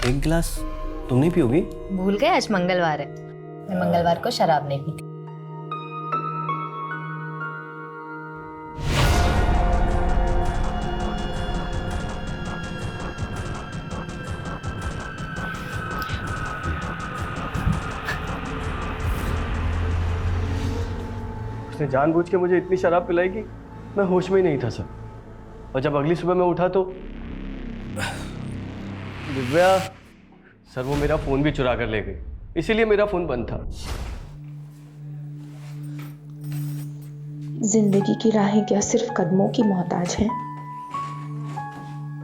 एक गिलास तुम नहीं पियोगी? भूल गए आज मंगलवार है। मैं मंगलवार को शराब नहीं पीती। उसने जानबूझ के मुझे इतनी शराब पिलाई कि मैं होश में ही नहीं था सर। और जब अगली सुबह मैं उठा तो दिव्या सर वो मेरा फोन भी चुरा कर ले गई, इसीलिए मेरा फोन बंद था। जिंदगी की राहें क्या सिर्फ कदमों की मोहताज हैं?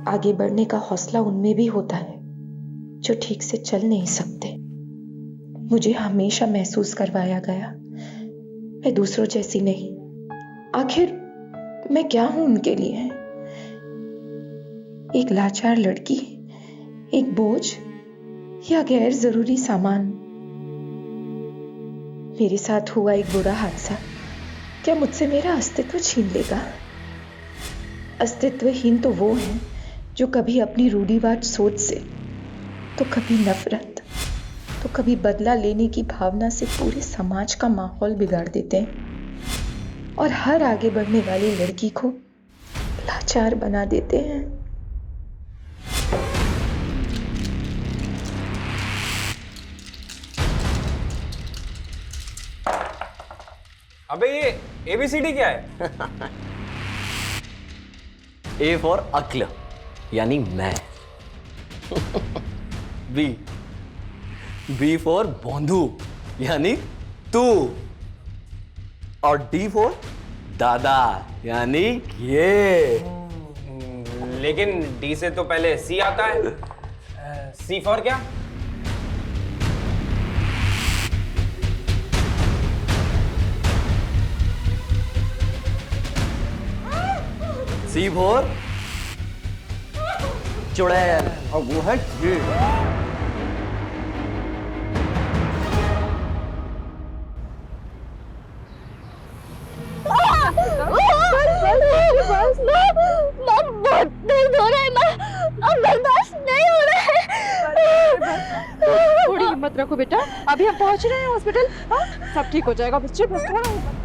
आगे बढ़ने का हौसला उनमें भी होता है जो ठीक से चल नहीं सकते। मुझे हमेशा महसूस करवाया गया मैं दूसरों जैसी नहीं। आखिर मैं क्या हूं उनके लिए? एक लाचार लड़की, एक बोझ या गैर जरूरी सामान? मेरे साथ हुआ एक बुरा हादसा क्या मुझसे मेरा अस्तित्व छीन लेगा? अस्तित्वहीन तो वो हैं जो कभी अपनी रूढ़िवाद सोच से, तो कभी नफरत, तो कभी बदला लेने की भावना से पूरे समाज का माहौल बिगाड़ देते हैं और हर आगे बढ़ने वाली लड़की को लाचार बना देते हैं। अबे ये ABCD क्या है? A फॉर अक्ल यानी मैं। B फॉर बोंधू यानी तू। और D फॉर दादा यानी ये। लेकिन D से तो पहले C आता है। C फॉर क्या? C फॉर चुड़ैल और वो है ये। बहुत दर्द हो रहा है ना, अब बर्दाश्त नहीं हो रहा है। थोड़ी हिम्मत रखो बेटा, अभी हम पहुंच रहे हैं हॉस्पिटल। हाँ, सब ठीक हो जाएगा बच्चे, बस थोड़ा हिम्मत।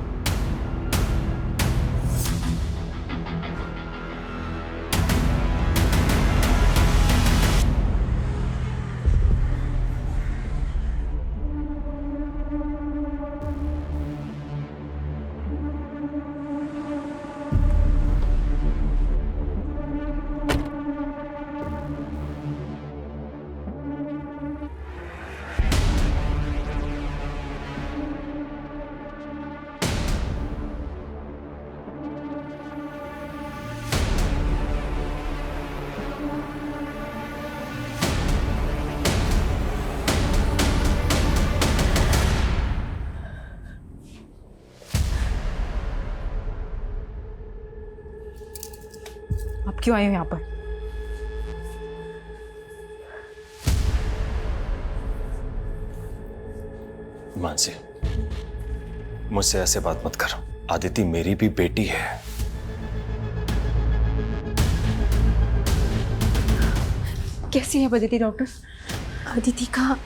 आप क्यों आए हो यहाँ पर? मानसी, मुझसे ऐसे बात मत कर। आदिति मेरी भी बेटी है। कैसी है अदिति डॉक्टर? अदिति का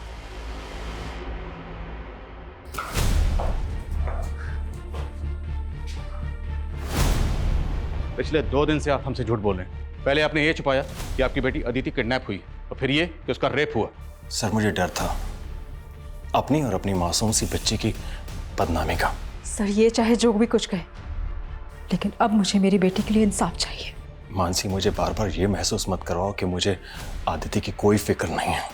पिछले 2 दिन से आप हमसे झूठ बोल रहे हैं। पहले आपने ये छुपाया कि आपकी बेटी अदिति किडनैप हुई और फिर ये कि उसका रेप हुआ। सर मुझे डर था अपनी और अपनी मासूम सी बच्ची की बदनामी का। सर ये चाहे जो भी कुछ कहे, लेकिन अब मुझे मेरी बेटी के लिए इंसाफ चाहिए। मानसी, मुझे बार बार ये महसूस मत करवाओ कि मुझे आदिति की कोई फिक्र नहीं है।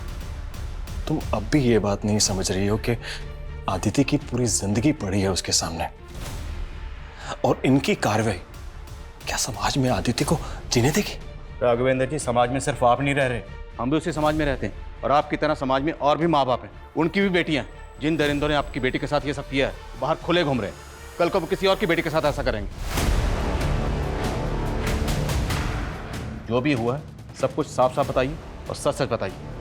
तुम अब भी ये बात नहीं समझ रही हो कि आदिति की पूरी जिंदगी पड़ी है उसके सामने, और इनकी कार्रवाई क्या समाज में आदिति को जीने देगी? राघवेंद्र जी, समाज में सिर्फ आप नहीं रह रहे, हम भी उसी समाज में रहते हैं। और आपकी तरह समाज में और भी माँ बाप हैं, उनकी भी बेटियां। जिन दरिंदों ने आपकी बेटी के साथ ये सब किया है, बाहर खुले घूम रहे हैं। कल को वो किसी और की बेटी के साथ ऐसा करेंगे। जो भी हुआ है सब कुछ साफ साफ बताइए और सच सच बताइए।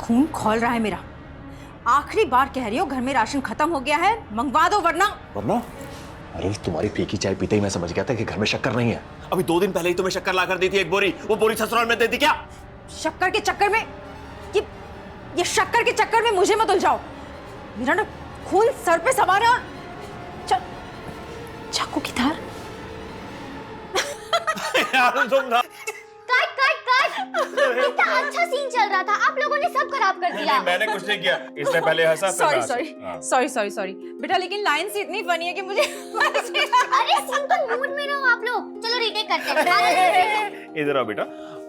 खून खौल रहा है मेरा। आखिरी बार कह रही हो, घर में राशन खत्म हो गया है, मंगवा दो वरना। अरे तुम्हारी फीकी चाय पीते ही मैं समझ गया था कि घर में शक्कर नहीं है। अभी 2 दिन पहले ही तुम्हें शक्कर लाकर दी थी एक बोरी, वो बोरी ससुराल में दे दी क्या? शक्कर के चक्कर में ये शक्कर के चक्कर में मुझे मत उलझाओ। मेरा ना खून सर पे सवार है और चाकू की धार। यार तुम ना कट कट कट, कितना अच्छा सीन चल रहा था, आप लोगों ने सब खराब कर दिया। मैंने कुछ नहीं किया, इसने पहले हंसा। सॉरी बेटा, लेकिन लाइन से इतनी फनी है कि मुझे अरे सिंपल मूड में रहो आप लोग। चलो रीटेक करते हैं। इधर आओ बेटा।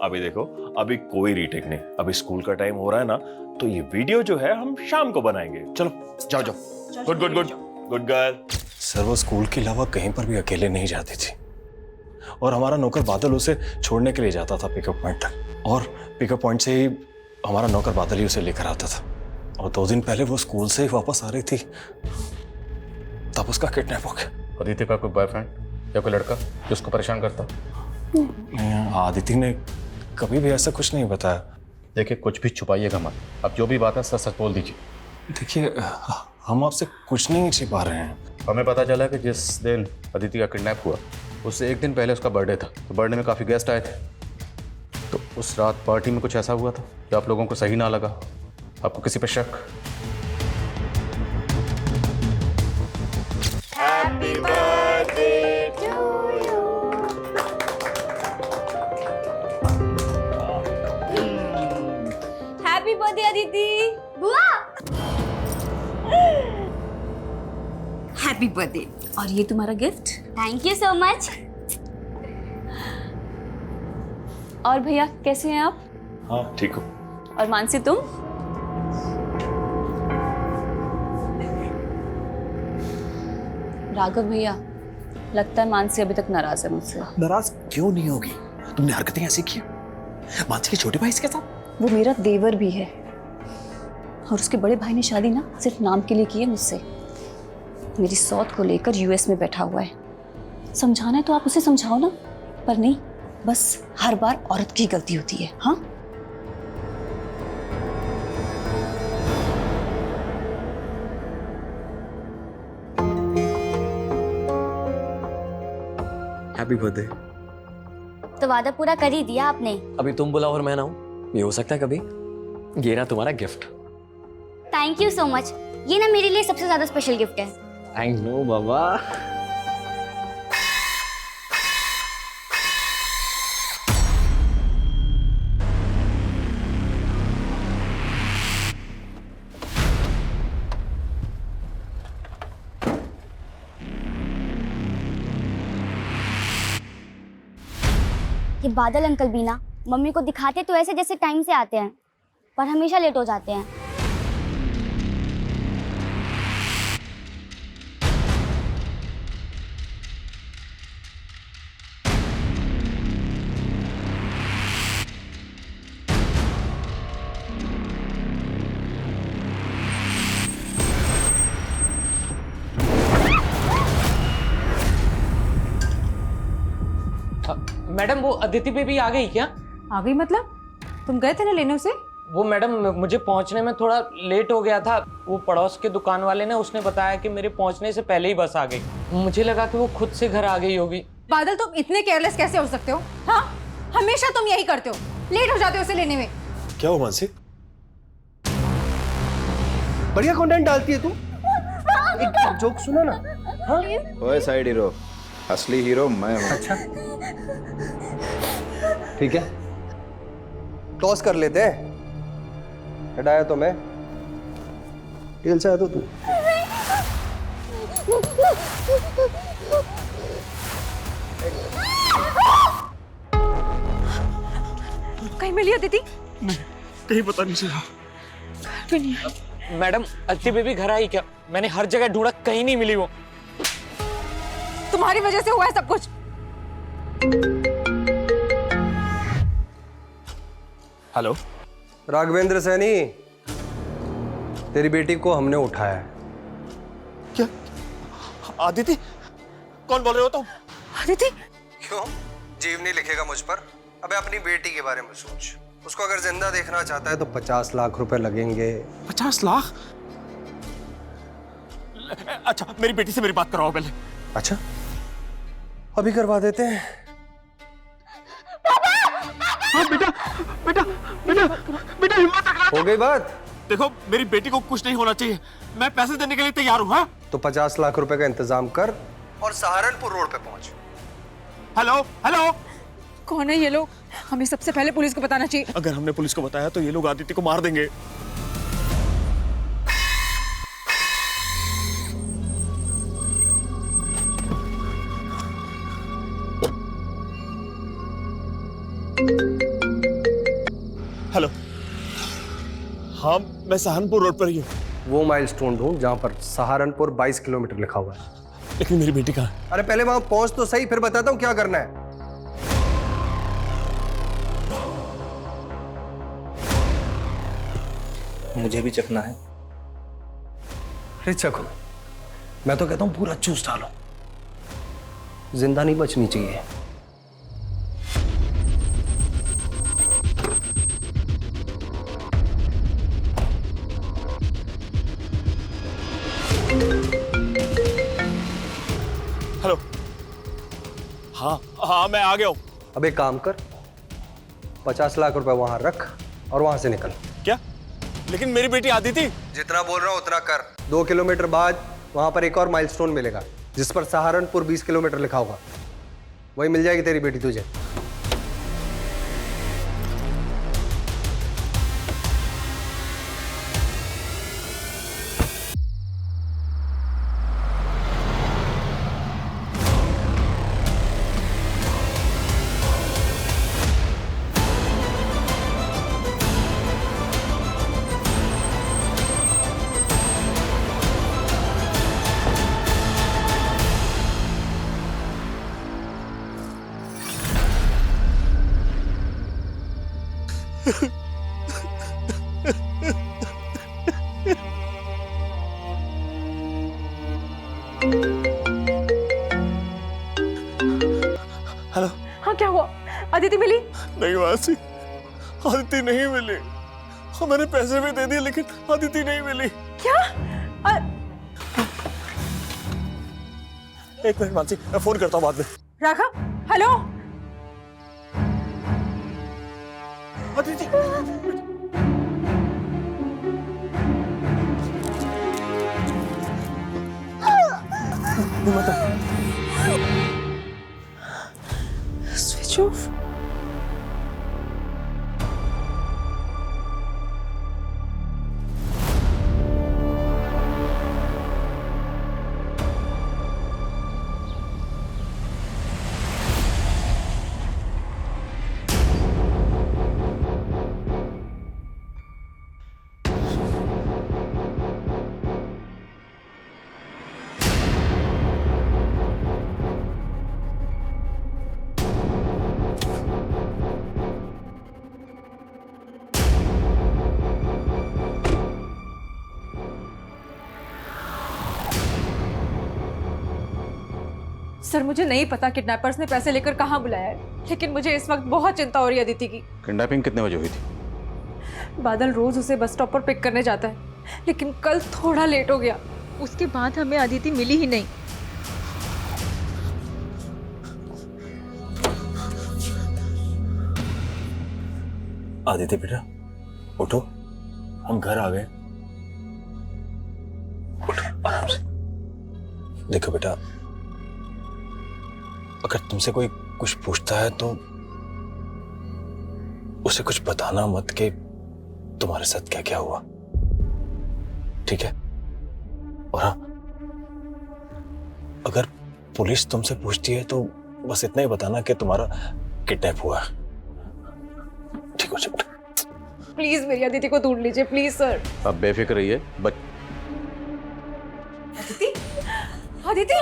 अभी देखो, अभी कोई रीटेक नहीं, अभी स्कूल का टाइम हो रहा है ना, तो ये वीडियो जो है हम शाम को बनाएंगे। चलो जाओ जाओ। Good good good good girl. Sir वो स्कूल के अलावा कहीं पर भी अकेले नहीं जाती थी, और हमारा नौकर बादल उसे छोड़ने के लिए जाता था पिकअप पॉइंट तक, और पिकअप पॉइंट से ही हमारा नौकर बादल ही उसे लेकर आता था। और 2 दिन पहले वो स्कूल से ही वापस आ रही थी, तब उसका किडनैप हो गया। आदित्य का कोई बॉयफ्रेंड या कोई लड़का जो उसको परेशान करता? आदित्य ने कभी भी ऐसा कुछ नहीं बताया। देखिए, कुछ भी छुपाइएगा मत, अब जो भी बात है सच सच बोल दीजिए। देखिए, हम आपसे कुछ नहीं छिपा रहे हैं। हमें पता चला कि जिस दिन अदिति का किडनैप हुआ उससे 1 दिन पहले उसका बर्थडे था, तो बर्थडे में काफ़ी गेस्ट आए थे। तो उस रात पार्टी में कुछ ऐसा हुआ था कि आप लोगों को सही ना लगा, आपको किसी पे शक? Happy birthday Aditi. बुआ हैप्पी बर्थडे, और ये तुम्हारा gift. Thank you so much. और भैया कैसे हैं आप? हाँ ठीक हो। और मानसी तुम? राघव भैया, लगता है मानसी अभी तक नाराज है मुझसे। नाराज क्यों नहीं होगी? तुमने हरकतें ऐसी की मानसी के छोटे भाई इसके साथ। वो मेरा देवर भी है, और उसके बड़े भाई ने शादी ना सिर्फ नाम के लिए की है मुझसे। मेरी सौत को लेकर यूएस में बैठा हुआ है। समझाना है तो आप उसे समझाओ ना, पर नहीं, बस हर बार औरत की गलती होती है। हाँ, हैप्पी बर्थडे। तो वादा पूरा कर ही दिया आपने। अभी तुम बुलाओ और मैं ना हूं, ये हो सकता है कभी। ये ना तुम्हारा gift. Thank you so much. ये ना मेरे लिए सबसे ज्यादा स्पेशल गिफ्ट है। थैंक्स नो बाबा। ये बादल अंकल भी ना मम्मी को दिखाते तो ऐसे जैसे टाइम से आते हैं, पर हमेशा लेट हो जाते हैं। मैडम, वो अदिति बेबी आ गई क्या? आ गई मतलब? तुम गए थे ना लेने उसे? वो मैडम, मुझे पहुंचने में थोड़ा लेट हो गया था। वो पड़ोस के दुकान वाले ने उसने बताया कि मेरे पहुंचने से पहले ही बस आ गई। मुझे लगा कि वो खुद से घर आ गई होगी। बादल, तुम इतने केयरलेस कैसे हो सकते हो? हाँ, हमेशा तुम यही करते हो, लेट हो जाते हो उसे लेने में। क्या हो मानसी? बढ़िया कंटेंट डालती है तू। एक जोक सुना ना। हाँ? ओए साइड हीरो, असली हीरो मैं हूं। अच्छा ठीक है, टॉस कर लेते हैं। हटाया तो मैं, टेल से आया तो तू। कहीं मिली अदिति? कहीं पता नहीं चला। भी नहीं आई। मैडम, अदिति बेबी घर आई क्या? मैंने हर जगह ढूंढा, कहीं नहीं मिली वो। तुम्हारी वजह से हुआ है सब कुछ। हेलो, राघवेंद्र सैनी, तेरी बेटी को हमने उठाया है। क्या? आदिति? कौन बोल रहे हो तुम? अदिति? क्यों? जीव नहीं लिखेगा मुझ पर? अबे अपनी बेटी के बारे में सोच। उसको अगर जिंदा देखना चाहता है तो 50 लाख रुपए लगेंगे। 50 लाख? अच्छा, मेरी बेटी से मेरी बात करवाओ पहले। अच्छा, अभी करवा देते हैं। हाँ बेटा, बेटा बेटा बेटा हिम्मत रखना। हो गई बात? देखो, मेरी बेटी को कुछ नहीं होना चाहिए, मैं पैसे देने के लिए तैयार हूँ। हाँ, तो 50 लाख रुपए का इंतजाम कर और सहारनपुर रोड पे पहुंच। हेलो हेलो, कौन है ये लोग? हमें सबसे पहले पुलिस को बताना चाहिए। अगर हमने पुलिस को बताया तो ये लोग आदित्य को मार देंगे। हेलो, हाँ मैं सहारनपुर रोड पर ही हूँ। वो माइलस्टोन ढूंढ जहां पर सहारनपुर 22 किलोमीटर लिखा हुआ है। लेकिन मेरी बेटी कहाँ है? अरे पहले वहां पहुंच तो सही, फिर बताता हूं क्या करना है। मुझे भी चखना है। अरे चखो, मैं तो कहता हूं पूरा चूस डालो, जिंदा नहीं बचनी चाहिए। हेलो, हाँ हाँ मैं आ गया हूँ। अब एक काम कर, 50 लाख रुपए वहां रख और वहां से निकल। क्या? लेकिन मेरी बेटी आदिति। जितना बोल रहा हूं उतना कर। 2 किलोमीटर बाद वहां पर एक और माइलस्टोन मिलेगा जिस पर सहारनपुर 20 किलोमीटर लिखा होगा। वही मिल जाएगी तेरी बेटी तुझे। हेलो, हाँ क्या हुआ? अदिति मिली? नहीं वासी, आदिति नहीं मिली। हाँ मैंने पैसे भी दे दिए लेकिन आदिति नहीं मिली। क्या? एक मिनट मानसी, मैं फोन करता हूँ बाद में। Raghav, hello. Aditi, switch off. Sir मुझे नहीं पता किडनैपर्स ने पैसे लेकर कहाँ बुलाया है, लेकिन मुझे इस वक्त बहुत चिंता हो रही है अदिति की। किडनैपिंग कितने बजे हुई थी? बादल रोज उसे बस स्टॉप पर पिक करने जाता है, लेकिन कल थोड़ा लेट हो गया। उसके बाद हमें अदिति मिली ही नहीं। आदित्य बेटा उठो, हम घर आ गए। उठो आराम से। देखो बेटा, अगर तुमसे कोई कुछ पूछता है तो उसे कुछ बताना मत कि तुम्हारे साथ क्या क्या हुआ, ठीक है? और हाँ, अगर पुलिस तुमसे पूछती है तो बस इतना ही बताना कि तुम्हारा किडनैप हुआ है, ठीक हो? प्लीज मेरी अदिति को ढूंढ लीजिए, प्लीज सर। आप बेफिक्र रहिए। अदिति, अदिति।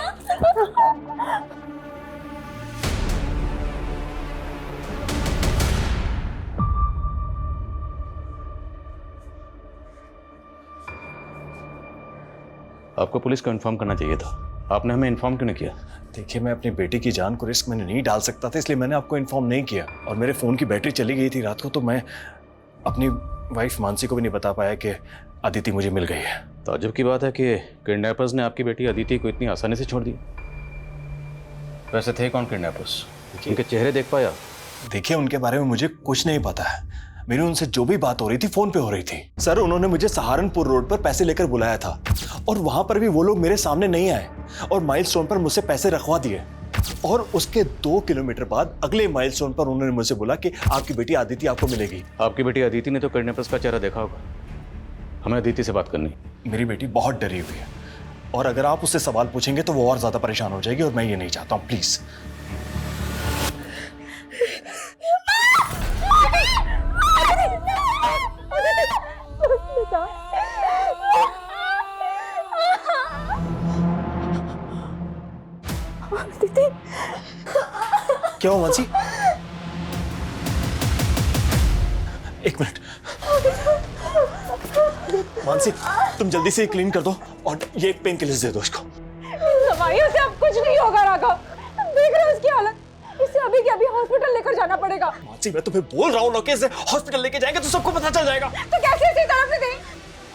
आपको पुलिस को इन्फॉर्म करना चाहिए था। आपने हमें इन्फॉर्म क्यों नहीं किया? देखिए, मैं अपनी बेटी की जान को रिस्क में नहीं डाल सकता था, इसलिए मैंने आपको इन्फॉर्म नहीं किया। और मेरे फ़ोन की बैटरी चली गई थी रात को, तो मैं अपनी वाइफ मानसी को भी नहीं बता पाया कि अदिति मुझे मिल गई है। ताज्जुब की बात है कि किडनैपर्स ने आपकी बेटी अदिति को इतनी आसानी से छोड़ दी। वैसे थे कौन किडनैपर्स? उनके चेहरे देख पाया? देखिए, उनके बारे में मुझे कुछ नहीं पता है। मेरी उनसे जो भी बात हो रही थी फोन पे हो रही थी। सर, उन्होंने मुझे सहारनपुर रोड पर पैसे लेकर बुलाया था और वहां पर भी वो लोग मेरे सामने नहीं आए और माइलस्टोन पर मुझसे पैसे रखवा दिए। और उसके 2 किलोमीटर बाद अगले माइलस्टोन पर उन्होंने मुझसे बोला कि आपकी बेटी अदिति आपको मिलेगी। आपकी बेटी अदिति ने तो किडनैपर्स का चेहरा देखा होगा। हमें अदिति से बात करनी। मेरी बेटी बहुत डरी हुई है और अगर आप उससे सवाल पूछेंगे तो वो और ज्यादा परेशान हो जाएगी और मैं ये नहीं चाहता हूँ। प्लीज। क्या हुआ मानसी? एक मिनट मानसी, तुम जल्दी से क्लीन कर दो और ये एक पेन किलर दे दो इसको। दवाइयों से अब कुछ नहीं होगा राघव, देख रहे हो उसकी हालत, इसे अभी के अभी हॉस्पिटल लेकर जाना पड़ेगा। मानसी, मैं तुम्हें बोल रहा हूँ ना कि इसे हॉस्पिटल लेके जाएंगे तो सबको पता चल जाएगा। तो कैसे इसी तरफ से दें?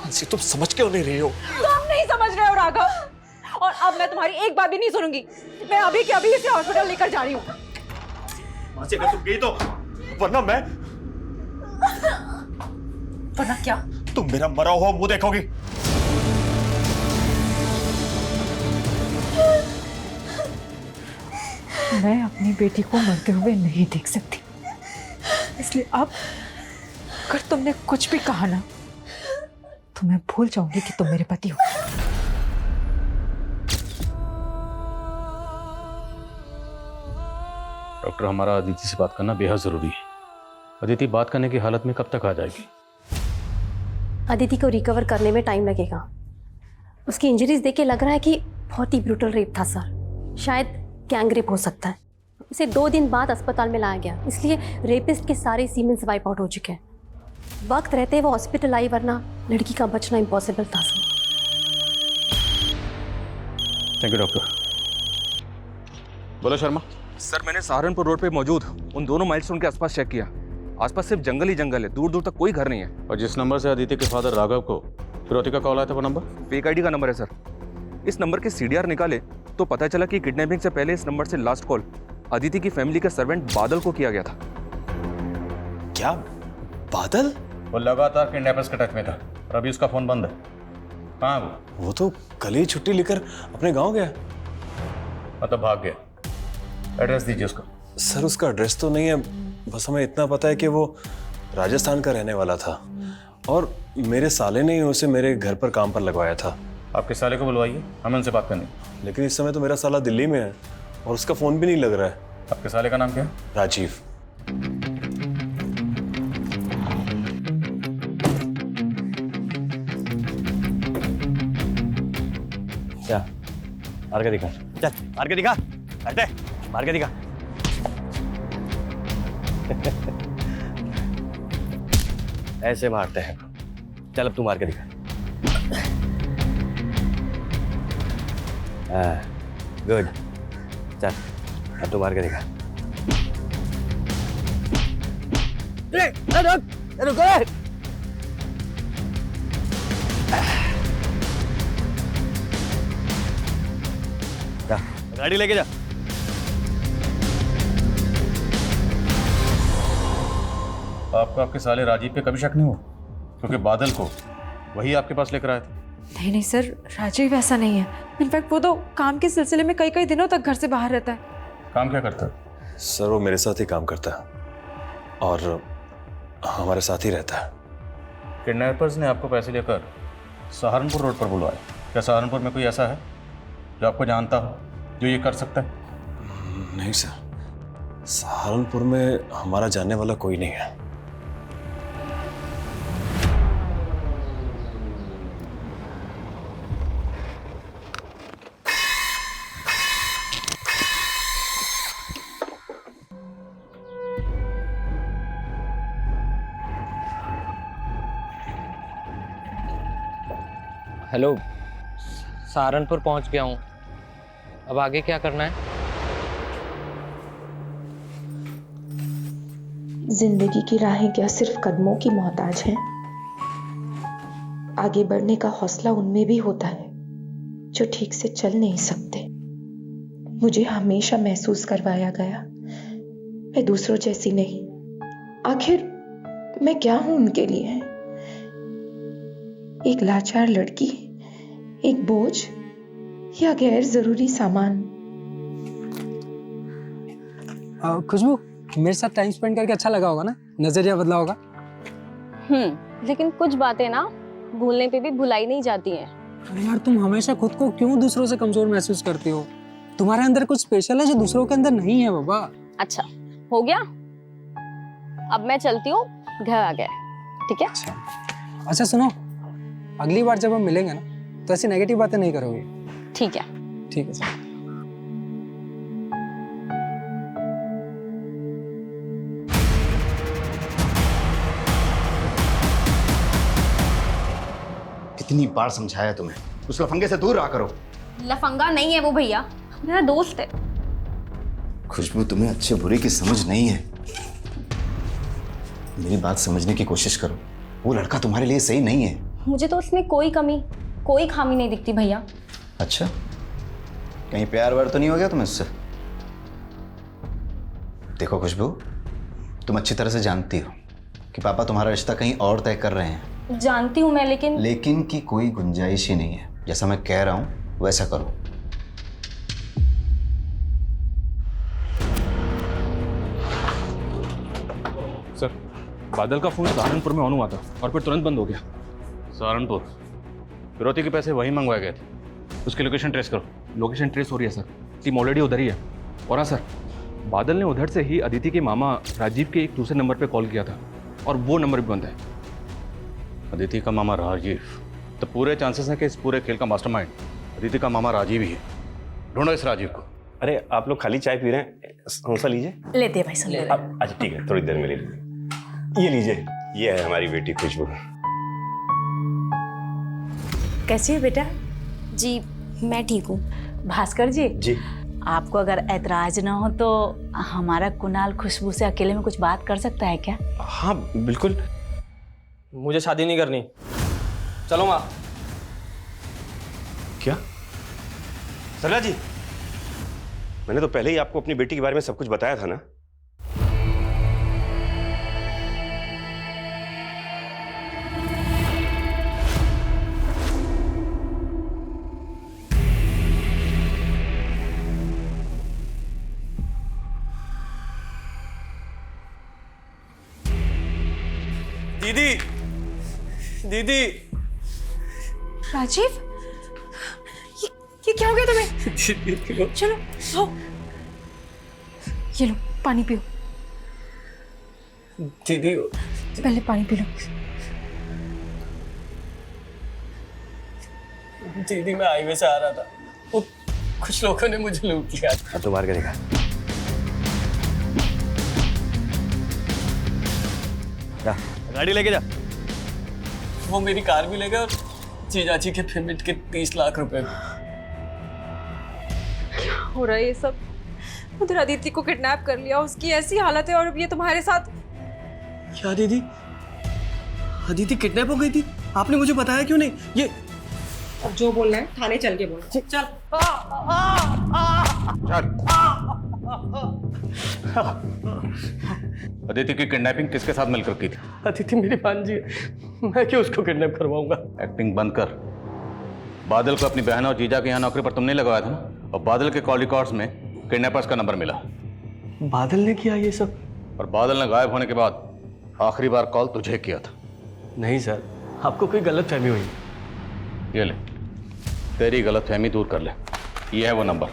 मानसी, तुम समझ क्यों नहीं रही हो? तुम नहीं समझ रहे हो राघव, और अब मैं तुम्हारी एक बात भी नहीं सुनूंगी। मैं अभी के अभी इसे हॉस्पिटल लेकर जा रही हूँ। मानसी, अगर तुम गई तो वरना मैं। वरना क्या? तुम मेरा मरा हुआ मुंह देखोगी। मैं अपनी बेटी को मरते हुए नहीं देख सकती, इसलिए अब अगर तुमने कुछ भी कहा ना तो मैं भूल जाऊंगी कि तुम मेरे पति हो। डॉक्टर, हमारा अदिति से बात करना बेहद जरूरी है। अदिति बात करने की हालत में कब तक आ जाएगी? अदिति को रिकवर करने में टाइम लगेगा। उसकी इंजरीज देख के लग रहा है कि बहुत ही ब्रूटल रेप था सर। शायद गैंग रेप हो सकता है। उसे 2 दिन बाद अस्पताल में लाया गया, इसलिए रेपिस्ट के सारे सीमेंस वाइप आउट हो चुके हैं। वक्त रहते वो हॉस्पिटल आई, वरना लड़की का बचना इम्पॉसिबल था सर। Thank you doctor. बोलो शर्मा। सर, मैंने सहारनपुर रोड पे मौजूद उन दोनों माइलस्टोन के आसपास चेक किया। आसपास सिर्फ जंगल ही जंगल है, दूर दूर तक कोई घर नहीं है। और जिस नंबर से अदिति के फादर राघव को फिरौती का कॉल आया था वो नंबर फेक आईडी का नंबर है सर। इस नंबर के सीडीआर निकाले तो पता चला कि किडनैपिंग से पहले इस नंबर से लास्ट कॉल अदिति की फैमिली के सर्वेंट बादल को किया गया था। क्या बादल? वो लगातार किडनैपर्स के टच में था और अभी उसका फोन बंद है। कहाँ है वो? वो तो कल ही छुट्टी लेकर अपने गांव गया। मतलब भाग गया। एड्रेस दीजिए उसका। सर, उसका एड्रेस तो नहीं है, बस हमें इतना पता है कि वो राजस्थान का रहने वाला था और मेरे साले ने ही उसे मेरे घर पर काम पर लगवाया था। आपके साले को बुलवाइए, हमें उनसे बात करनी। लेकिन इस समय तो मेरा साला दिल्ली में है और उसका फोन भी नहीं लग रहा है। आपके साले का नाम क्या है? राजीव। क्या मार के दिखा? चल मार के दिखा। हटे, मार के दिखा। ऐसे मारते हैं। चल अब तू मार के दिखा। गुड। चल अब तू मार के दिखा। गाड़ी लेके जा। आपको आपके साले राजीव पे कभी शक नहीं हुआ? क्योंकि बादल को वही आपके पास लेकर आया था। नहीं नहीं सर, राजीव ऐसा नहीं है। इनफैक्ट वो तो काम के सिलसिले में कई कई दिनों तक घर से बाहर रहता है। काम क्या करता है? सर, वो मेरे साथ ही काम करता है और हमारे साथ ही रहता है। किडनैपर्स ने आपको पैसे लेकर सहारनपुर रोड पर बुलवाया। क्या सहारनपुर में कोई ऐसा है जो आपको जानता हो, जो ये कर सकता है? नहीं सर, सहारनपुर में हमारा जानने वाला कोई नहीं है। हेलो, सहारनपुर पहुंच गया हूँ। अब आगे क्या करना है? जिंदगी की राहें क्या सिर्फ कदमों की मोहताज हैं? आगे बढ़ने का हौसला उनमें भी होता है जो ठीक से चल नहीं सकते। मुझे हमेशा महसूस करवाया गया मैं दूसरों जैसी नहीं। आखिर मैं क्या हूं उनके लिए? एक लाचार लड़की, एक बोझ या गैर जरूरी सामान? खुशबू, मेरे साथ टाइम स्पेंड करके अच्छा लगा होगा ना? नजरिया बदला होगा। लेकिन कुछ बातें ना भूलने पे भी भुलाई नहीं जाती हैं। अरे यार, तुम हमेशा खुद को क्यों दूसरों से कमजोर महसूस करती हो? तुम्हारे अंदर कुछ स्पेशल है जो दूसरों के अंदर नहीं है बाबा। अच्छा, हो गया? अब मैं चलती हूँ, घर आ गया। ठीक है? अच्छा सुनो, अगली बार जब हम मिलेंगे ना तो ऐसी नेगेटिव बातें नहीं करोगे। ठीक है। ठीक है सर। कितनी बार समझाया तुम्हें, उस लफंगे से दूर रहा करो। लफंगा नहीं है वो भैया, मेरा दोस्त है। खुशबू, तुम्हें अच्छे बुरे की समझ नहीं है। मेरी बात समझने की कोशिश करो। वो लड़का तुम्हारे लिए सही नहीं है। मुझे तो उसमें कोई कमी, कोई खामी नहीं दिखती भैया। अच्छा, कहीं प्यार व्यार तो नहीं हो गया तुम्हें उससे? देखो खुशबू, तुम अच्छी तरह से जानती हो कि पापा तुम्हारा रिश्ता कहीं और तय कर रहे हैं। जानती हूँ मैं, लेकिन की कोई गुंजाइश ही नहीं है। जैसा मैं कह रहा हूँ वैसा करो। सर, बादल का फोन सहारनपुर में ऑन हुआ था और फिर तुरंत बंद हो गया। सहारनपुर? फिरौती के पैसे वहीं मंगवाए गए थे। उसकी लोकेशन ट्रेस करो। लोकेशन ट्रेस हो रही है सर, टीम ऑलरेडी उधर ही है। और हाँ सर, बादल ने उधर से ही अदिति के मामा राजीव के एक दूसरे नंबर पे कॉल किया था और वो नंबर भी बंद है। अदिति का मामा राजीव? तो पूरे चांसेस हैं कि इस पूरे खेल का मास्टरमाइंड अदिति का मामा राजीव ही है। ढूंढो इस राजीव को। अरे आप लोग खाली चाय पी रहे हैं, समोसा लीजिए। लेते हैं भाई, सुन ले। अच्छा ठीक है, थोड़ी देर में ले लीजिए। ये लीजिए, ये है हमारी बेटी खुशबू। कैसी है बेटा? जी मैं ठीक हूँ। भास्कर जी, जी आपको अगर ऐतराज ना हो तो हमारा कुणाल खुशबू से अकेले में कुछ बात कर सकता है क्या? हाँ बिल्कुल। मुझे शादी नहीं करनी। चलो माँ। क्या सरला जी, मैंने तो पहले ही आपको अपनी बेटी के बारे में सब कुछ बताया था ना। दीदी, दीदी। राजीव, ये क्या हो गया तुम्हें? चलो आओ, ये लो पानी पियो। दीदी पहले पानी पी लो। दीदी, मैं हाईवे से आ रहा था, वो कुछ लोगों ने मुझे लूट लिया। तो मार के देखा। जा, गाड़ी लेके जा। वो मेरी कार भी ले गए और जीजाजी के पेमेंट के 30 लाख रुपए भी। क्या हो रहा है ये सब? उधर अदिति को किडनैप कर लिया, उसकी ऐसी हालत है, और अब ये तुम्हारे साथ। क्या दीदी, अदिति किडनैप हो गई थी? आपने मुझे बताया क्यों नहीं? ये जो बोलना है थाने चल के बोल। चल। अदिति की किडनैपिंग किसके साथ मिलकर की थी? अदिति मेरी भांजी है, मैं क्यों उसको किडनैप करवाऊंगा? एक्टिंग बंद कर। बादल को अपनी बहन और जीजा के यहाँ नौकरी पर तुमने लगवाया था ना, और बादल के कॉल रिकॉर्ड्स में किडनैपर्स का नंबर मिला। बादल ने किया ये सब? और बादल ने गायब होने के बाद आखिरी बार कॉल तुझे किया था। नहीं सर, आपको कोई गलत फहमी हुई। ये ले, तेरी गलत फहमी दूर कर ले। ये है वो नंबर,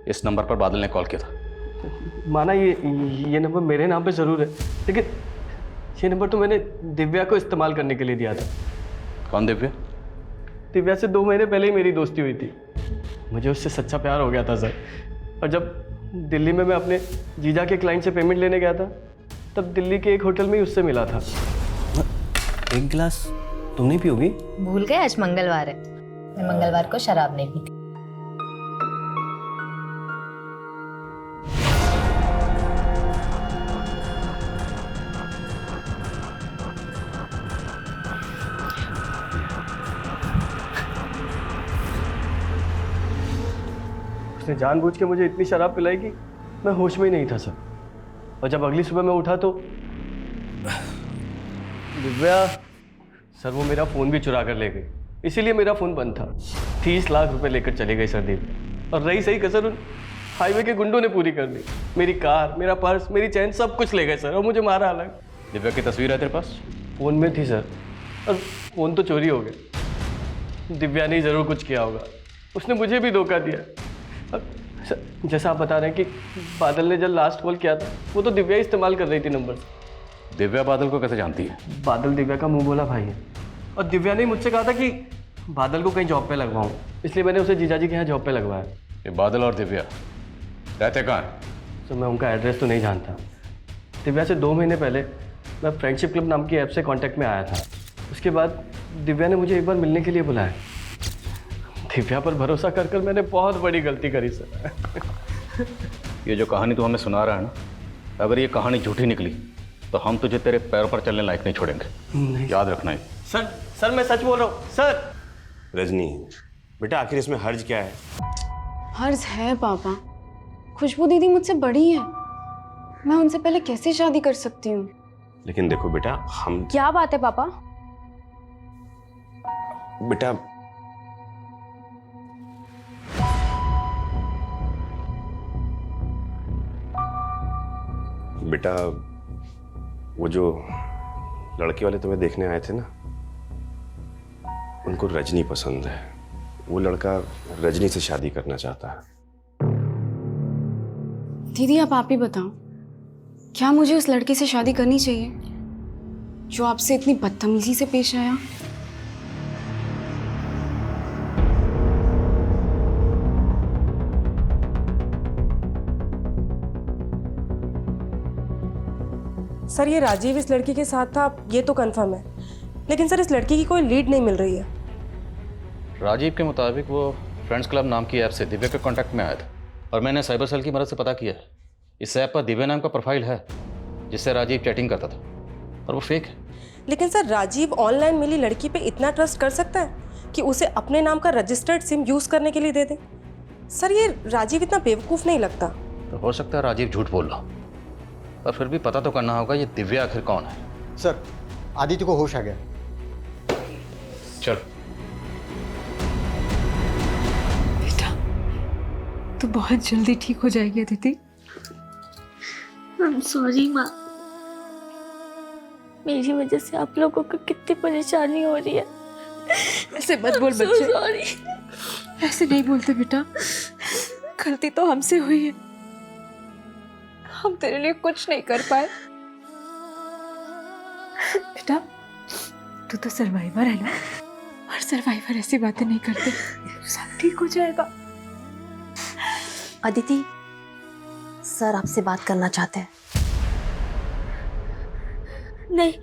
इस नंबर पर बादल ने कॉल किया था। माना ये नंबर मेरे नाम पे जरूर है, लेकिन ये नंबर तो मैंने दिव्या को इस्तेमाल करने के लिए दिया था। कौन दिव्या? दिव्या से 2 महीने पहले ही मेरी दोस्ती हुई थी। मुझे उससे सच्चा प्यार हो गया था सर। और जब दिल्ली में मैं अपने जीजा के क्लाइंट से पेमेंट लेने गया था, तब दिल्ली के एक होटल में ही उससे मिला था। एक गिलास तुम नहीं पियोगी? भूल गए आज मंगलवार है, मैं मंगलवार को शराब नहीं पीती। उसने जानबूझ के मुझे इतनी शराब पिलाई कि मैं होश में ही नहीं था सर। और जब अगली सुबह मैं उठा तो दिव्या सर वो मेरा फ़ोन भी चुरा कर ले गई, इसीलिए मेरा फ़ोन बंद था। 30 लाख रुपए लेकर चले गई सर दिव्या। और रही सही कसर उन हाईवे के गुंडों ने पूरी कर दी। मेरी कार, मेरा पर्स, मेरी चैन सब कुछ ले गए सर, और मुझे मारा अलग। दिव्या की तस्वीर है तेरे पास? फ़ोन में थी सर, और फ़ोन तो चोरी हो गया। दिव्या ने ज़रूर कुछ किया होगा, उसने मुझे भी धोखा दिया। अब जैसा आप बता रहे हैं कि बादल ने जब लास्ट कॉल किया था वो तो दिव्या इस्तेमाल कर रही थी नंबर। दिव्या बादल को कैसे जानती है? बादल दिव्या का मुंह बोला भाई है, और दिव्या ने मुझसे कहा था कि बादल को कहीं जॉब पे लगवाऊं, इसलिए मैंने उसे जीजाजी के यहाँ जॉब पे लगवाया। ये बादल और दिव्या रहते कहाँ हैं? तो मैं उनका एड्रेस तो नहीं जानता। दिव्या से 2 महीने पहले मैं फ्रेंडशिप क्लब नाम की ऐप से कांटेक्ट में आया था। उसके बाद दिव्या ने मुझे एक बार मिलने के लिए बुलाया। दिव्या पर भरोसा कर कर मैंने बहुत बड़ी गलती करी सर। ये जो कहानी तू हमें सुना रहा है ना, अगर ये कहानी झूठी निकली तो हम तुझे तेरे पैरों पर चलने लायक नहीं छोड़ेंगे। याद रखना है। सर मैं सच बोल रहा हूँ सर। रजनी बेटा, आखिर इसमें हर्ज क्या है? हर्ज है पापा, खुशबू दीदी मुझसे बड़ी है, मैं उनसे पहले कैसे शादी कर सकती हूँ? लेकिन देखो बेटा, हम क्या बात है पापा? बेटा बेटा वो जो लड़के वाले तुम्हें देखने आए थे ना, उनको रजनी पसंद है। वो लड़का रजनी से शादी करना चाहता है। दीदी आप ही बताओ, क्या मुझे उस लड़के से शादी करनी चाहिए जो आपसे इतनी बदतमीजी से पेश आया? सर ये राजीव इस लड़की के साथ था, ये तो कंफर्म है, लेकिन सर इस लड़की की कोई लीड नहीं मिल रही है। राजीव के मुताबिक वो फ्रेंड्स क्लब नाम की ऐप से दिव्या के कांटेक्ट में आया था, और मैंने साइबर सेल की मदद से पता किया है इस ऐप पर दिव्या नाम का प्रोफाइल है जिससे राजीव चैटिंग करता था, और वो फेक है। लेकिन सर राजीव ऑनलाइन मिली लड़की पे इतना ट्रस्ट कर सकता है कि उसे अपने नाम का रजिस्टर्ड सिम यूज़ करने के लिए दे दे? सर ये राजीव इतना बेवकूफ़ नहीं लगता। तो हो सकता है राजीव झूठ बोल रहा, पर फिर भी पता तो करना होगा ये दिव्या आखिर कौन है। सर आदित्य को होश आ गया। चल तो बहुत जल्दी ठीक हो जाएगी अदिति। I'm sorry माँ, मेरी वजह से आप लोगों को कितनी परेशानी हो रही है। ऐसे मत बोल so बच्चे, sorry। ऐसे नहीं बोलते बेटा, गलती तो हमसे हुई है, हम तेरे लिए कुछ नहीं कर पाए। बेटा तू तो सर्वाइवर है ना, और सर्वाइवर ऐसी बातें नहीं करते। सब ठीक हो जाएगा। अदिति सर आपसे बात करना चाहते हैं। नहीं,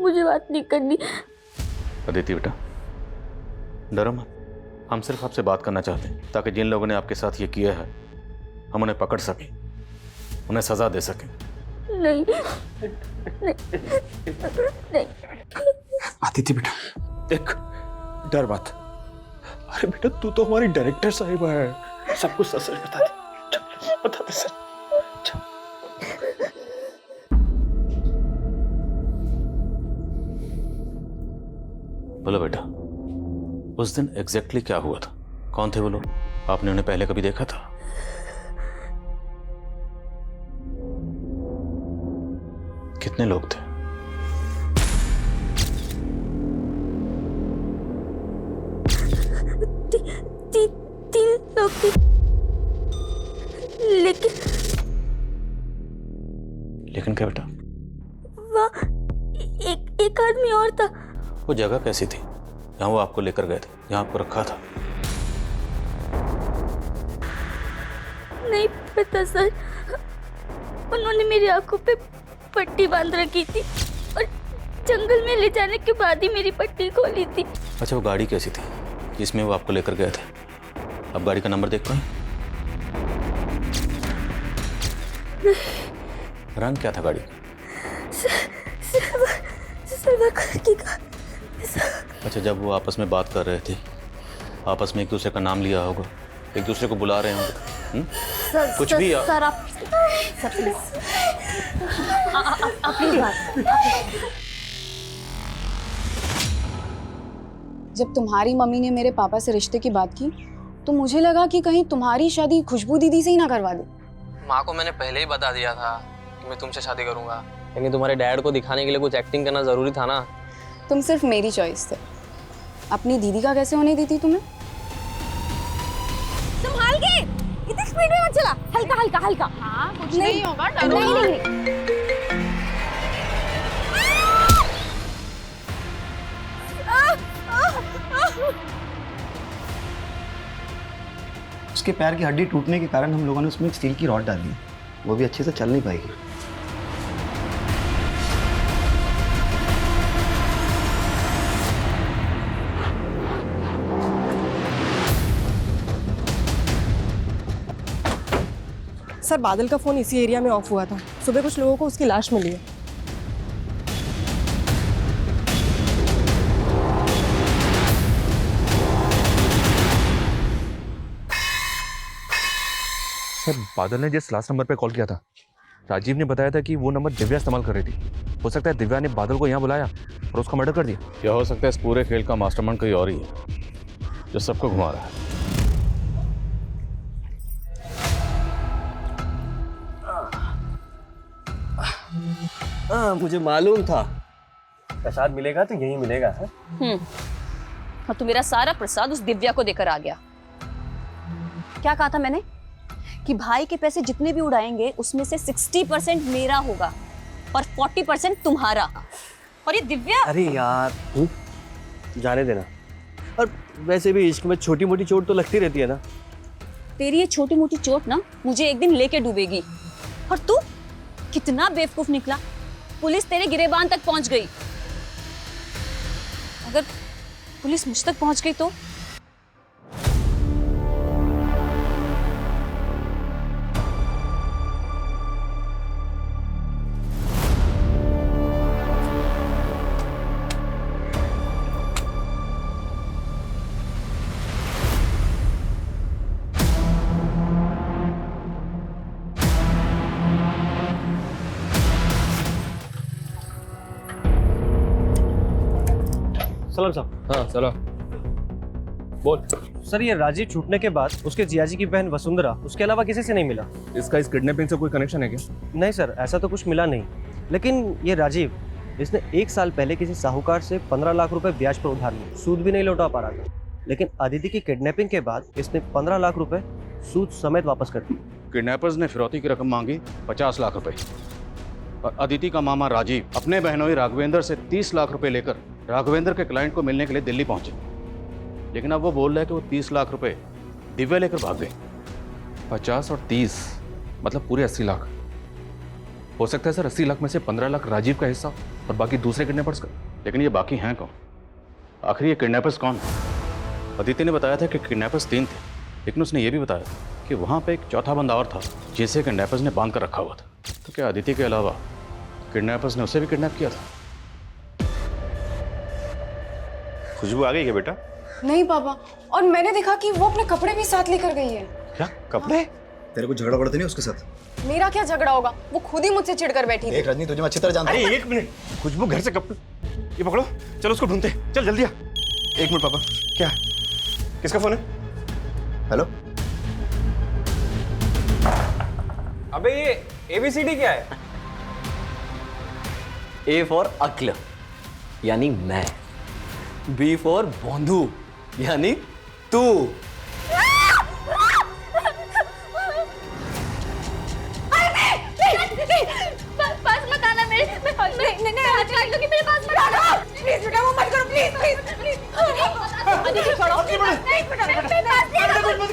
मुझे बात नहीं करनी। अदिति बेटा डरो मत, हम सिर्फ आपसे बात करना चाहते हैं ताकि जिन लोगों ने आपके साथ ये किया है हम उन्हें पकड़ सकें, उन्हें सजा दे सकें। नहीं नहीं। आदिति बेटा देख, डर मत। अरे बेटा तू तो हमारी डायरेक्टर साहिबा है, सब कुछ सच बता दे। चल बता दे सर। बोलो बेटा, उस दिन एग्जैक्टली क्या हुआ था? कौन थे वो लोग? आपने उन्हें पहले कभी देखा था? कितने लोग थे? तीन लोग थे, लेकिन क्या बेटा? वहाँ एक आदमी और था। वो जगह कैसी थी जहाँ वो आपको लेकर गए थे, जहाँ आपको रखा था? नहीं पता सर, उन्होंने मेरी आंखों पे पट्टी बांध रखी थी और जंगल में ले जाने के बाद ही मेरी पट्टी खोली थी। अच्छा वो गाड़ी कैसी थी जिसमें वो आपको लेकर गए थे? अब गाड़ी का नंबर देख पाए? रंग क्या था गाड़ी का? सिल्वर कलर की। अच्छा जब वो आपस में बात कर रहे थे आपस में एक दूसरे का नाम लिया होगा, एक दूसरे को बुला रहे होंगे। कुछ भी सर आप सर प्लीज आप प्लीज बात। जब तुम्हारी मम्मी ने मेरे पापा से रिश्ते की बात की तो मुझे लगा कि कहीं तुम्हारी शादी खुशबू दीदी से ही ना करवा दे। माँ को मैंने पहले ही बता दिया था कि मैं तुमसे शादी करूंगा, लेकिन तुम्हारे डैड को दिखाने के लिए कुछ एक्टिंग करना जरूरी था ना। तुम सिर्फ मेरी चॉइस थे, अपनी दीदी का कैसे होने दी थी तुम्हें? संभाल के, इतनी स्पीड में मत चला, हल्का हल्का हल्का। हाँ कुछ नहीं होगा, डरो नहीं। उसके पैर की हड्डी टूटने के कारण हम लोगों ने उसमें एक स्टील की रॉड डाली, वो भी अच्छे से चल नहीं पाएगी। सर बादल का फ़ोन इसी एरिया में ऑफ हुआ था, सुबह कुछ लोगों को उसकी लाश मिली है। सर बादल ने जिस लास्ट नंबर पे कॉल किया था, राजीव ने बताया था कि वो नंबर दिव्या इस्तेमाल कर रही थी। हो सकता है दिव्या ने बादल को यहाँ बुलाया और उसका मर्डर कर दिया। क्या हो सकता है इस पूरे खेल का मास्टरमाइंड कोई और ही है जो सबको घुमा रहा है। हाँ मुझे मालूम था प्रसाद मिलेगा तो यही मिलेगा। और तू मेरा सारा प्रसाद उस दिव्या को देकर आ गया। क्या कहा था मैंने कि भाई के पैसे जितने भी उड़ाएंगे उसमें से 60% मेरा होगा और 40% तुम्हारा। और ये दिव्या, अरे यार जाने देना। और वैसे भी इश्क में छोटी मोटी चोट तो लगती रहती है ना। तेरी ये छोटी मोटी चोट ना मुझे एक दिन लेके डूबेगी। और तू कितना बेवकूफ निकला, पुलिस तेरे गिरेबान तक पहुंच गई। अगर पुलिस मुझ तक पहुंच गई तो सलाम साहब। हाँ सलाम। बोल। सर ये राजीव छूटने के बाद उसके जियाजी की बहन वसुंधरा, उसके अलावा किसी से नहीं मिला। इसका इस किडनैपिंग से कोई कनेक्शन है क्या? नहीं सर, ऐसा तो कुछ मिला नहीं। लेकिन ये राजीव, इसने 1 साल पहले किसी साहूकार से 15 लाख रुपए ब्याज पर उधार लिए, सूद भी नहीं लौटा पा रहा था। लेकिन अदिति की किडनैपिंग के बाद इसने 15 लाख रुपए सूद समेत वापस कर दिए। किडनैपर्स ने फिरौती की रकम मांगी 50 लाख रुपए और अदिति का मामा राजीव अपने बहनोई राघवेंद्र से 30 लाख रुपए लेकर राघवेंद्र के क्लाइंट को मिलने के लिए दिल्ली पहुंचे। लेकिन अब वो बोल रहा है कि वो 30 लाख रुपए दिव्या लेकर भाग गए। 50 और 30 मतलब पूरे 80 लाख। हो सकता है सर 80 लाख में से 15 लाख राजीव का हिस्सा और बाकी दूसरे किडनैपर्स का। लेकिन ये बाकी हैं कौन? आखिर ये किडनैपर्स कौन है? अदिति ने बताया था कि किडनैपर्स 3 थे, लेकिन उसने ये भी बताया कि वहाँ पे एक चौथा बंदा और था जिसे किडनैपर्स ने बांध कर रखा हुआ था। तो क्या अदिति के अलावा किडनैपर्स ने उसे भी किडनैप किया था? खुशबू आ गई क्या बेटा? नहीं पापा, और मैंने देखा कि वो अपने कपड़े भी साथ लेकर गई है। क्या कपड़े? तेरे को झगड़ा पड़ता नहीं उसके साथ? मेरा क्या झगड़ा होगा, वो खुद ही मुझसे चिढ़कर बैठी थी। देख रजनी, तुझे मैं अच्छी तरह जानता हूं। अरे 1 मिनट, खुशबू घर से कपड़े, ये पकड़ो, चलो उसको ढूंढते, चल जल्दी आ। 1 मिनट पापा, क्या किसका फोन है? हेलो। अबे ये ABCD क्या है? A फॉर अक्ल यानी मैं, B फॉर बंधु यानी तू। पास मत आना मेरे, नहीं हाथ काट दूंगी, मेरे पास मत आना प्लीज बेटा, वो मत करो प्लीज प्लीज प्लीज। अदिति छोड़ो, नहीं बेटा मेरे पास नहीं आना, मेरे पास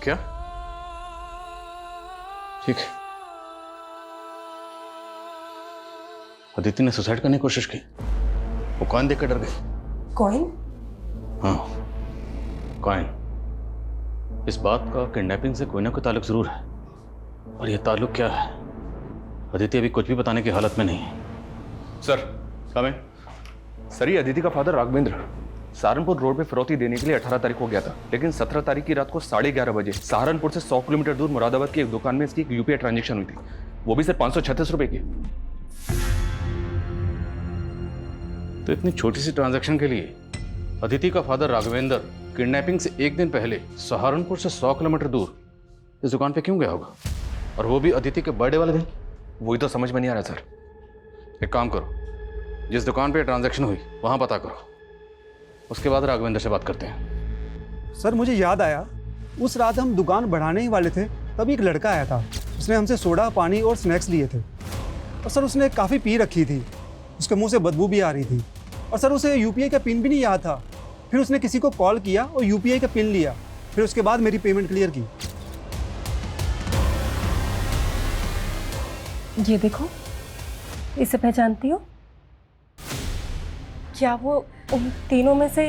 क्या? ठीक है। अदिति ने सुसाइड करने की कोशिश की। वो कॉइन देख कर डर गई। कॉइन? हाँ, कॉइन। इस बात का किडनैपिंग से कोई ना कोई ताल्लुक जरूर है, और ये ताल्लुक क्या है अदिति अभी कुछ भी बताने की हालत में नहीं है। सर कमें। सर, ये अदिति का फादर राघवेंद्र सहारनपुर रोड पे फिरौती देने के लिए 18 तारीख को गया था, लेकिन 17 तारीख की रात को 11:30 बजे सहारनपुर से 100 किलोमीटर दूर मुरादाबाद की एक दुकान में इसकी एक यूपीआई ट्रांजेक्शन हुई थी, वो भी सिर्फ 536 रुपए की। तो इतनी छोटी सी ट्रांजैक्शन के लिए अदिति का फादर राघवेंद्र किडनैपिंग से एक दिन पहले सहारनपुर से 100 किलोमीटर दूर इस दुकान पे क्यों गया होगा, और वो भी अदिति के बर्थडे वाले दिन? वही तो समझ में नहीं आ रहा सर। एक काम करो, जिस दुकान पे ट्रांजैक्शन हुई वहां पता करो, उसके बाद राघवेंद्र से बात करते हैं। सर मुझे याद आया, उस रात हम दुकान बढ़ाने ही वाले थे, तभी एक लड़का आया था। उसने हमसे सोडा, पानी और स्नैक्स लिए थे, और सर उसने काफ़ी पी रखी थी, उसके मुंह से बदबू भी आ रही थी, और सर उसे यूपीआई का पिन भी नहीं याद था। फिर उसने किसी को कॉल किया और यूपीआई का पिन लिया, फिर उसके बाद मेरी पेमेंट क्लियर की। ये देखो, इसे पहचानती हो? क्या वो उन तीनों में से,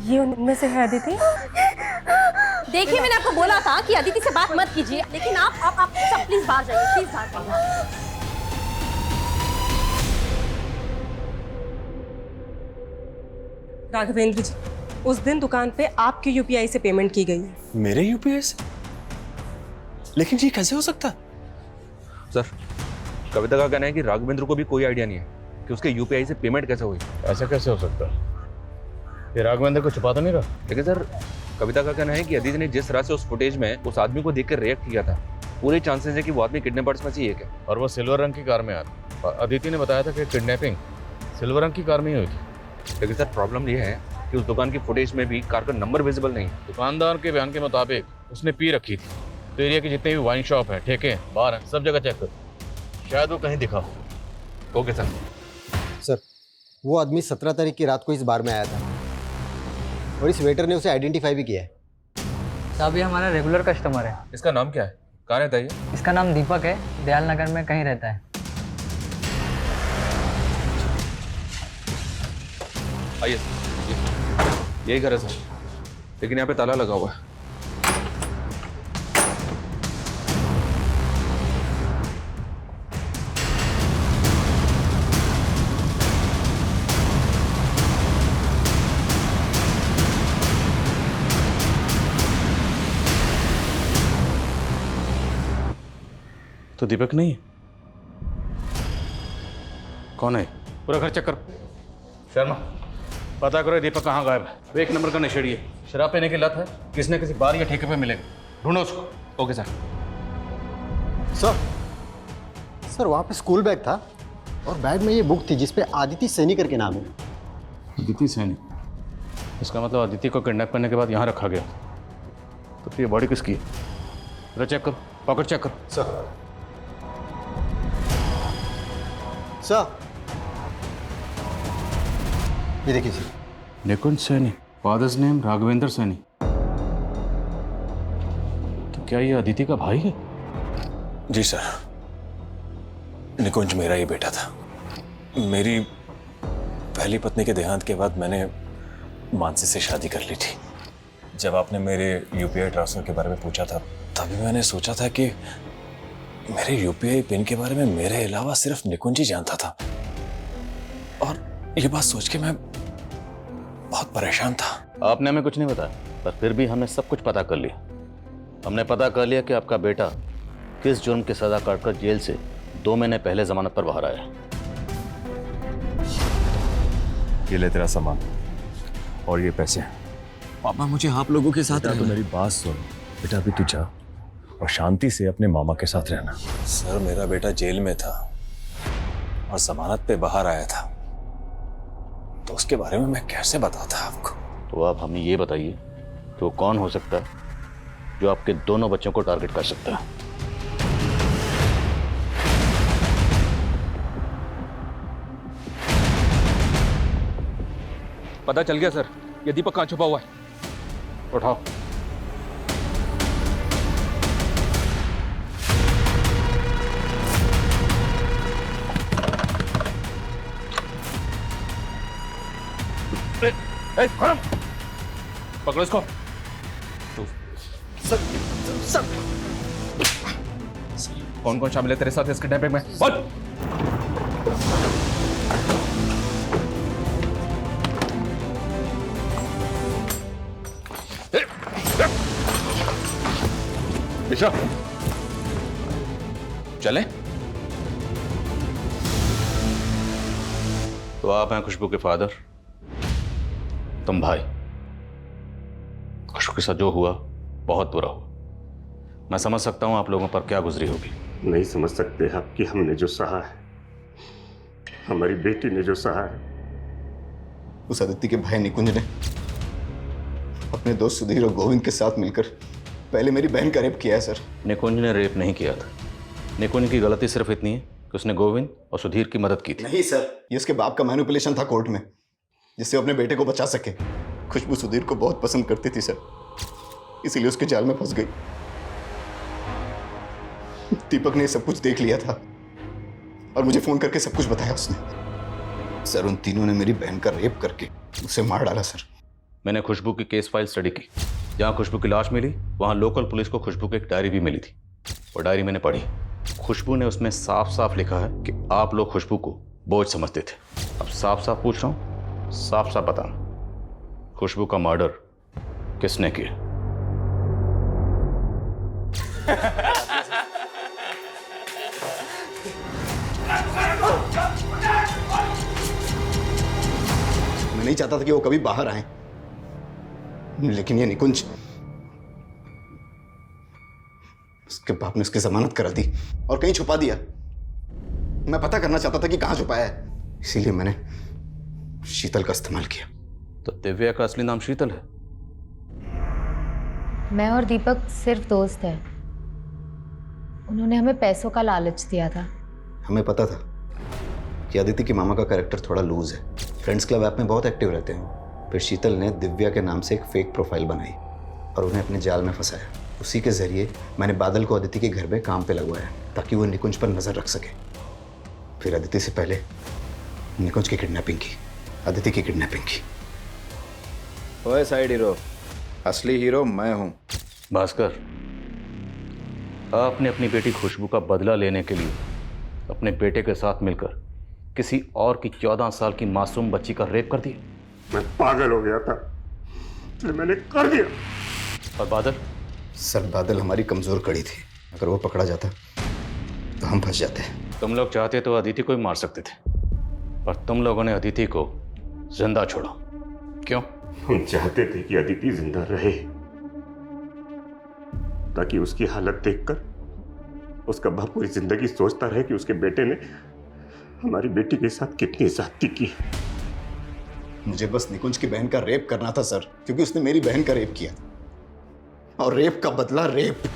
ये उनमें से है अदिति? देखिए, मैंने आपको बोला था कि अदिति से बात मत कीजिए, लेकिन आप सब प्लीज बाहर जाइए, प्लीज बाहर जाइए। राघवेंद्र जी, उस दिन दुकान पे आपकी यूपीआई से पेमेंट की गई है। मेरे यूपीआई से? लेकिन ये कैसे हो सकता? सर, कविता का कहना है कि राघवेंद्र को भी कोई आइडिया नहीं है कि उसके यूपीआई से पेमेंट कैसे हुई। ऐसा कैसे हो सकता है? ये राघवेंद्र को छुपा तो नहीं रहा? लेकिन सर, कविता का कहना है कि अदिति ने जिस तरह से उस फुटेज में उस आदमी को देखकर रिएक्ट किया था, पूरे चांसेस है कि वो आदमी किडनैपर्स में से एक है। और वो सिल्वर रंग की कार में आ रहा। अदिति ने बताया था कि किडनैपिंग सिल्वर रंग की कार में ही हुई थी। लेकिन सर, प्रॉब्लम ये है कि उस दुकान की फुटेज में भी कार का नंबर विजिबल नहीं है। दुकानदार के बयान के मुताबिक उसने पी रखी थी, तो एरिया की जितने भी वाइन शॉप है, ठेके हैं, बार हैं, सब जगह चेक करो, शायद वो कहीं दिखा हो। Okay sir. सर, वो आदमी 17 तारीख की रात को इस बार में आया था, और इस वेटर ने उसे आइडेंटिफाई भी किया है। साहब, ये हमारा रेगुलर कस्टमर है। इसका नाम क्या है? कहाँ रहता है ये? इसका नाम दीपक है, दयाल नगर में कहीं रहता है। आइए, यही घर है सर, लेकिन यहाँ पे ताला लगा हुआ है। तो दीपक नहीं है? कौन है? पूरा घर चेक करो। शर्मा, पता करो दीपक कहाँ गायब है। वो एक नंबर का नशेड़ी है, शराब पीने की लत है, किसी न किसी बार या ठेके पे मिलेगा, ढूंढो उसको। Okay sir. सर वहाँ पे स्कूल बैग था, और बैग में ये बुक थी जिसपे आदिति सैनी करके नाम है। अदिति सैनी? इसका मतलब अदिति को किडनैप करने के बाद यहाँ रखा गया। तो ये बॉडी किसकी है? जरा चेक करो, पॉकेट चेक करो। सर ये देखिए सर। निकुंज सैनी, फादर्स नेम राघवेंद्र सैनी। तो क्या ये अदिति का भाई है? जी सर, निकुंज मेरा ही बेटा था। मेरी पहली पत्नी के देहांत के बाद मैंने मानसी से शादी कर ली थी। जब आपने मेरे यूपीआई ट्रांसफर के बारे में पूछा था, तभी मैंने सोचा था कि मेरे यूपीआई पिन के बारे में मेरे अलावा सिर्फ निकुंज ही जानता था, और ये बात सोच के मैं बहुत परेशान था। आपने हमें कुछ नहीं बताया, पर फिर भी हमने सब कुछ पता कर लिया। हमने पता कर लिया कि आपका बेटा किस जुर्म की सजा काटकर जेल से 2 महीने पहले जमानत पर बाहर आया। ये ले तेरा सामान और ये पैसे। पापा, मुझे आप लोगों के साथ रहना। मेरी बात सुन बेटा, अभी तू जा और शांति से अपने मामा के साथ रहना। सर, मेरा बेटा जेल में था और जमानत पे बाहर आया था, तो उसके बारे में मैं कैसे बताता आपको? तो आप हमें ये बताइए कि वो कौन हो सकता है जो आपके दोनों बच्चों को टारगेट कर सकता है? पता चल गया सर, ये दीपक कहाँ छुपा हुआ है। उठाओ। पकड़ो इसको। सर सर कौन कौन शामिल है तेरे साथ इस किडनैपिंग में? बोल। दिशा, चले? तो आप हैं खुशबू के फादर, तुम भाई। खुशबू के साथ जो हुआ बहुत बुरा हुआ। मैं समझ सकता हूं आप लोगों पर क्या गुजरी होगी। नहीं समझ सकते आप कि हमने जो सहा है, हमारी बेटी ने जो सहा है। उस आदित्य के भाई निकुंज ने अपने दोस्त सुधीर और गोविंद के साथ मिलकर पहले मेरी बहन का रेप किया है सर। निकुंज ने रेप नहीं किया था। निकुंज की गलती सिर्फ इतनी है कि उसने गोविंद और सुधीर की मदद की थी। नहीं सर, ये उसके बाप का मैनिपुलेशन था कोर्ट में, जिससे अपने बेटे को बचा सके। खुशबू सुधीर को बहुत पसंद करती थी सर, इसीलिए उसके जाल में फंस गई। दीपक ने सब कुछ देख लिया था और मुझे फोन करके सब कुछ बताया उसने। सर उन तीनों ने मेरी बहन का रेप करके उसे मार डाला सर। मैंने खुशबू की केस फाइल स्टडी की। जहाँ खुशबू की लाश मिली वहाँ लोकल पुलिस को खुशबू की एक डायरी भी मिली थी। वो डायरी मैंने पढ़ी। खुशबू ने उसमें साफ साफ लिखा है कि आप लोग खुशबू को बोझ समझते थे। अब साफ साफ पूछ रहा हूँ, साफ साफ बताना, खुशबू का मर्डर किसने किया? मैं नहीं चाहता था कि वो कभी बाहर आए, लेकिन ये निकुंज, उसके बाप ने उसकी जमानत करा दी और कहीं छुपा दिया। मैं पता करना चाहता था कि कहां छुपाया है, इसीलिए मैंने शीतल का इस्तेमाल किया। तो दिव्या का असली नाम शीतल है? मैं और दीपक सिर्फ दोस्त हैं। उन्होंने हमें पैसों का लालच दिया था। हमें पता था कि आदित्य के मामा का कैरेक्टर थोड़ा लूज है, फ्रेंड्स क्लब ऐप में बहुत एक्टिव रहते हैं। फिर शीतल ने दिव्या के नाम से एक फेक प्रोफाइल बनाई और उन्हें अपने जाल में फंसाया। उसी के जरिए मैंने बादल को आदित्य के घर में काम पे लगवाया ताकि वो निकुंज पर नजर रख सके। फिर आदित्य से पहले निकुंज की किडनैपिंग की, आदित्य की किडनैपिंग की। ओए साइड हीरो, असली हीरो मैं हूं। भास्कर, आपने अपनी बेटी खुशबू का बदला लेने के लिए अपने बेटे के साथ मिलकर किसी और की 14 साल की मासूम बच्ची का रेप कर दिया। मैं पागल हो गया था, तो मैंने कर दिया। और बादल? सर बादल हमारी कमजोर कड़ी थी, अगर वो पकड़ा जाता तो हम फंस जाते। तुम लोग चाहते तो अदिति को ही मार सकते थे, पर तुम लोगों ने अदिति को जिंदा छोड़ा। क्यों? हम चाहते थे कि अदिति जिंदा रहे ताकि उसकी हालत देखकर उसका बाप पूरी जिंदगी सोचता रहे कि उसके बेटे ने हमारी बेटी के साथ कितनी ज्यादती की। मुझे बस निकुंज की बहन का रेप करना था सर, क्योंकि उसने मेरी बहन का रेप किया और रेप का बदला रेप।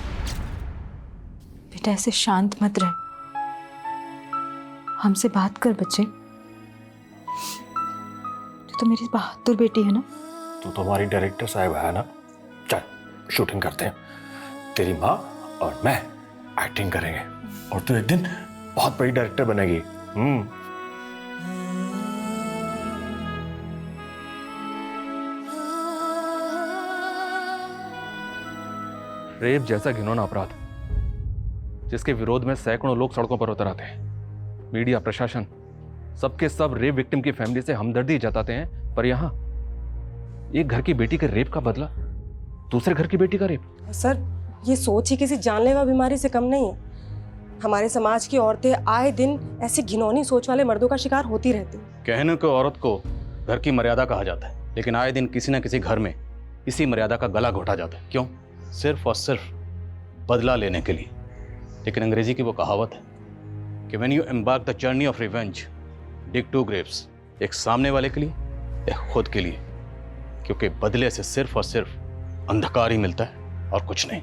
बेटा ऐसे शांत मत रह, हमसे बात कर बच्चे। तो मेरी बहादुर बेटी है ना। तू तो हमारी डायरेक्टर साहब है ना। चल शूटिंग करते हैं, तेरी माँ और मैं एक्टिंग करेंगे और तू एक दिन बहुत बड़ी डायरेक्टर बनेगी। रेप जैसा घिनौना अपराध जिसके विरोध में सैकड़ों लोग सड़कों पर उतर आते हैं। मीडिया, प्रशासन, सबके सब रेप विक्टिम की फैमिली से हमदर्दी जताते हैं, पर यहां एक घर की बेटी के रेप का बदला दूसरे घर की बेटी का रेप। सर ये सोच ही किसी जानलेवा बीमारी से कम नहीं है। हमारे समाज की औरतें आए दिन ऐसी घिनौनी सोच वाले मर्दों का शिकार होती रहती हैं। कहने को औरत को घर की मर्यादा कहा जाता है, लेकिन आए दिन किसी न किसी घर में इसी मर्यादा का गला घोटा जाता है। क्यों? सिर्फ और सिर्फ बदला लेने के लिए। लेकिन अंग्रेजी की वो कहावत है कि when you embark the journey of revenge dig two graves, एक सामने वाले के लिए, एक खुद के लिए, क्योंकि बदले से सिर्फ और सिर्फ अंधकार ही मिलता है और कुछ नहीं।